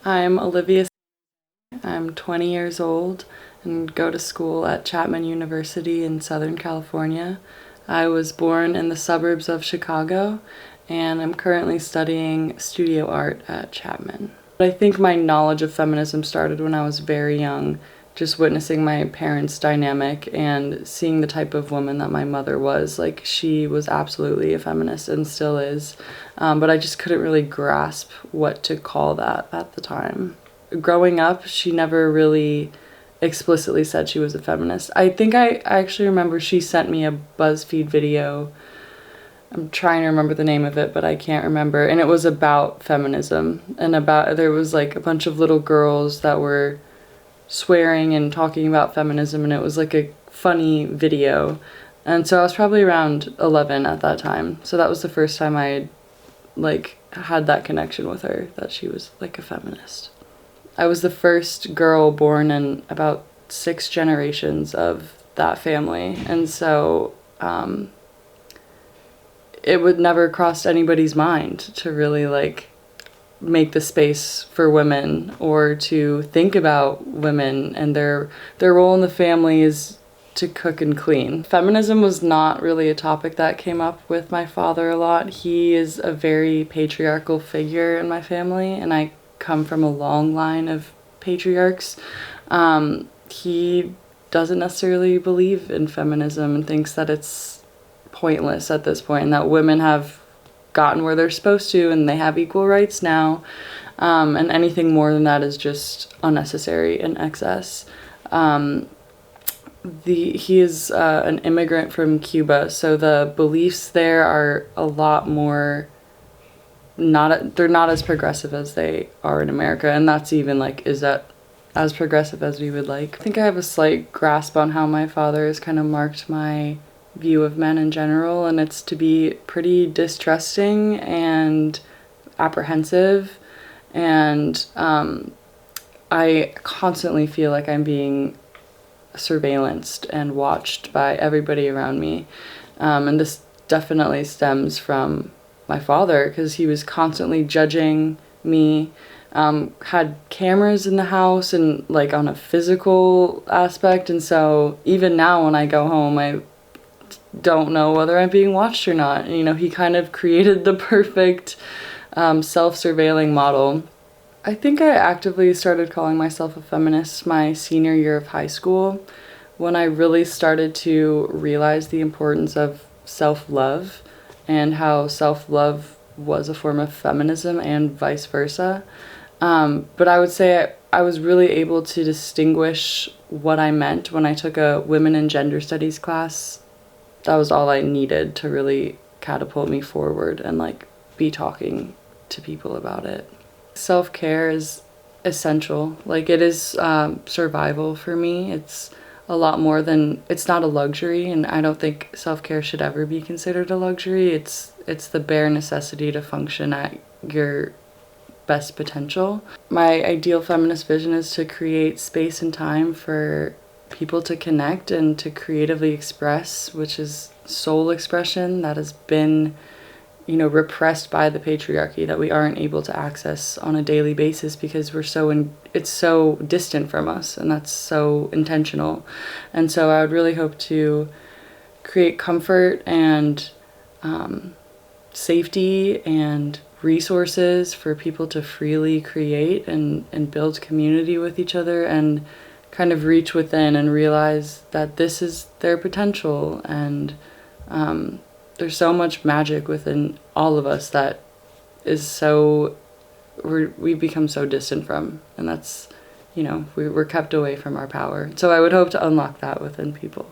I'm Olivia. I'm 20 years old and go to school at Chapman University in Southern California. I was born in the suburbs of Chicago and I'm currently studying studio art at Chapman. I think my knowledge of feminism started when I was very young, just witnessing my parents' dynamic and seeing the type of woman that my mother was. Like, she was absolutely a feminist and still is, but I just couldn't really grasp what to call that at the time. Growing up, she never really explicitly said she was a feminist. I think I actually remember she sent me a BuzzFeed video. I'm trying to remember the name of it, but I can't remember. And it was about feminism and there was like a bunch of little girls that were swearing and talking about feminism, and it was like a funny video. And so I was probably around 11 at that time. So that was the first time I had that connection with her, that she was like a feminist. I was the first girl born in about 6 generations of that family, and so it would never cross anybody's mind to really make the space for women or to think about women and their role in the family is to cook and clean. Feminism was not really a topic that came up with my father a lot. He is a very patriarchal figure in my family, and I come from a long line of patriarchs. He doesn't necessarily believe in feminism and thinks that it's pointless at this point and that women have gotten where they're supposed to and they have equal rights now, and anything more than that is just unnecessary and excess. He is an immigrant from Cuba, so the beliefs there are a lot more they're not as progressive as they are in America, and that's even is that as progressive as we would like. I think I have a slight grasp on how my father has kind of marked my view of men in general, and it's to be pretty distrusting and apprehensive, and I constantly feel like I'm being surveillanced and watched by everybody around me, and this definitely stems from my father, because he was constantly judging me, had cameras in the house and on a physical aspect, and so even now when I go home I don't know whether I'm being watched or not. He kind of created the perfect self-surveilling model. I think I actively started calling myself a feminist my senior year of high school, when I really started to realize the importance of self-love and how self-love was a form of feminism and vice versa. But I would say I was really able to distinguish what I meant when I took a women and gender studies class. That was all I needed to really catapult me forward and be talking to people about it. Self-care is essential. It is survival for me. It's a lot more than, it's not a luxury, and I don't think self-care should ever be considered a luxury. It's the bare necessity to function at your best potential. My ideal feminist vision is to create space and time for people to connect and to creatively express, which is soul expression that has been repressed by the patriarchy, that we aren't able to access on a daily basis because it's so distant from us, and that's so intentional. And so I would really hope to create comfort and safety and resources for people to freely create and build community with each other, and kind of reach within and realize that this is their potential, and there's so much magic within all of us that is we've become so distant from, and that's we're kept away from our power. So I would hope to unlock that within people.